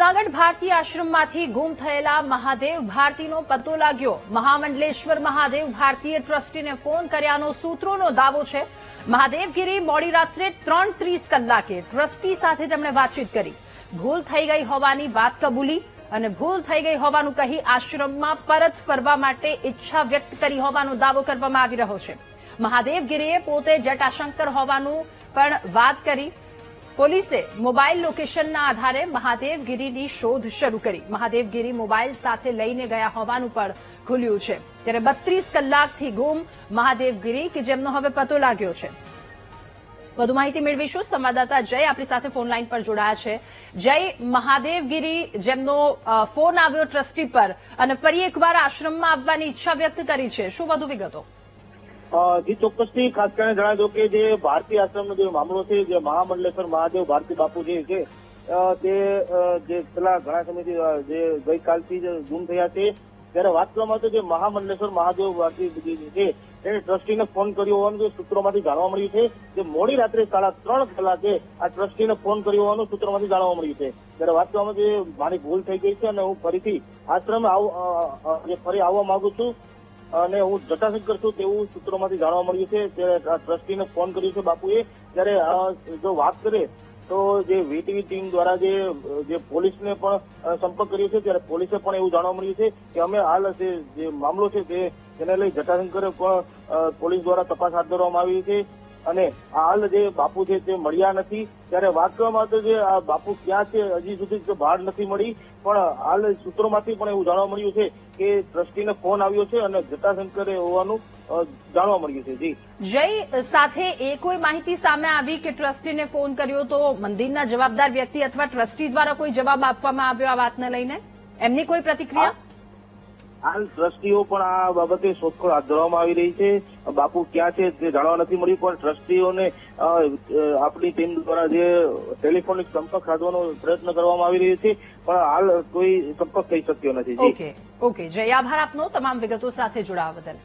જૂનાગઢ ભારતી આશ્રમમાંથી ગુમ થયેલા મહાદેવ ભારતીનો પત્તો લાગ્યો। મહામંડલેશ્વર મહાદેવ ભારતીએ ટ્રસ્ટીને ફોન કર્યાનો સૂત્રોનો દાવો છે। મહાદેવગીરી મોડી રાત્રે 3:30 કલાકે ટ્રસ્ટી સાથે તેમણે વાતચીત કરી। ભૂલ થઈ ગઈ હોવાની વાત કબૂલી અને ભૂલ થઈ ગઈ હોવાનું કહી આશ્રમમાં પરત ફરવા માટે ઈચ્છા વ્યક્ત કરી હોવાનો દાવો કરવામાં આવી રહ્યો છે। મહાદેવગીરીએ પોતે જટાશંકર હોવાનું પણ વાત કરી। પોલીસે મોબાઈલ લોકેશનના આધારે મહાદેવગીરીની શોધ શરૂ કરી। મહાદેવગીરી મોબાઈલ સાથે લઈને ગયા હોવાનું પણ ખુલ્યું છે। ત્યારે 32 કલાકથી ગુમ મહાદેવગીરી કે જેમનો હવે પતો લાગ્યો છે। વધુ માહિતી મેળવીશું। સંવાદદાતા જય આપણી સાથે ફોન લાઈન પર જોડાયા છે। જય, મહાદેવગીરી જેમનો ફોન આવ્યો ટ્રસ્ટી પર અને ફરી એકવાર આશ્રમમાં આવવાની ઈચ્છા વ્યક્ત કરી છે, શું વધુ વિગતો? જી ચોક્કસથી ખાસ કરીને જણાવી દો કે જે ભારતી આશ્રમનો જે મામલો છે, જે મહામંડલેશ્વર મહાદેવ ભારતી બાપુ જે છે તે જે છેલ્લા ઘણા સમયથી જે ગઈકાલથી જ ગુમ થયા છે। ત્યારે વાત કરવામાં આવે તો જે મહામંડલેશ્વર મહાદેવ ભારતી છે તેને ટ્રસ્ટીને ફોન કર્યો હોવાનું જે સૂત્રોમાંથી જાણવા મળ્યું છે। જે મોડી રાત્રે 3:30 કલાકે આ ટ્રસ્ટીને ફોન કર્યો હોવાનું સૂત્રોમાંથી જાણવા મળ્યું છે। ત્યારે વાત કરવામાં જે મારી ભૂલ થઈ ગઈ છે અને હું ફરીથી આશ્રમે ફરી આવવા માંગુ છું અને હું જટાશંકર છું તેવું સૂત્રોમાંથી જાણવા મળ્યું છે। ત્યારે ટ્રસ્ટીને ફોન કર્યો છે બાપુએ। ત્યારે જો વાત કરે તો જે વીટીવી ટીમ દ્વારા જે પોલીસને પણ સંપર્ક કર્યો છે, ત્યારે પોલીસે પણ એવું જાણવા મળ્યું છે કે અમે હાલ જે મામલો છે તેને લઈ જટાશંકરે પણ પોલીસ દ્વારા તપાસ હાથ ધરવામાં આવી છે અને હાલ જે બાપુ છે તે મળ્યા નથી। ત્યારે વાત કરવામાં આવે તો જે આ બાપુ ક્યાં છે હજી સુધી બહાર નથી મળી, પણ હાલ સૂત્રોમાંથી પણ એવું જાણવા મળ્યું છે કે ટ્રસ્ટીને ફોન આવ્યો છે અને જટાશંકરે હોવાનું જાણવા મળ્યું છે। જી જય, સાથે એ કોઈ માહિતી સામે આવી કે ટ્રસ્ટીને ફોન કર્યો તો મંદિરના જવાબદાર વ્યક્તિ અથવા ટ્રસ્ટી દ્વારા કોઈ જવાબ આપવામાં આવ્યો આ વાતને લઈને? એમની કોઈ પ્રતિક્રિયા? હાલ ટ્રસ્ટીઓ પણ આ બાબતે શોધખોળ હાથ ધરવામાં આવી રહી છે। બાપુ ક્યાં છે તે જાણવા નથી મળ્યું, પણ ટ્રસ્ટીઓને આપણી ટીમ દ્વારા જે ટેલિફોનિક સંપર્ક સાધવાનો પ્રયત્ન કરવામાં આવી રહ્યો છે, પણ હાલ કોઈ સંપર્ક થઈ શક્યો નથી। ઓકે, જય, આભાર આપનો તમામ વિગતો સાથે જોડાવા બદલ।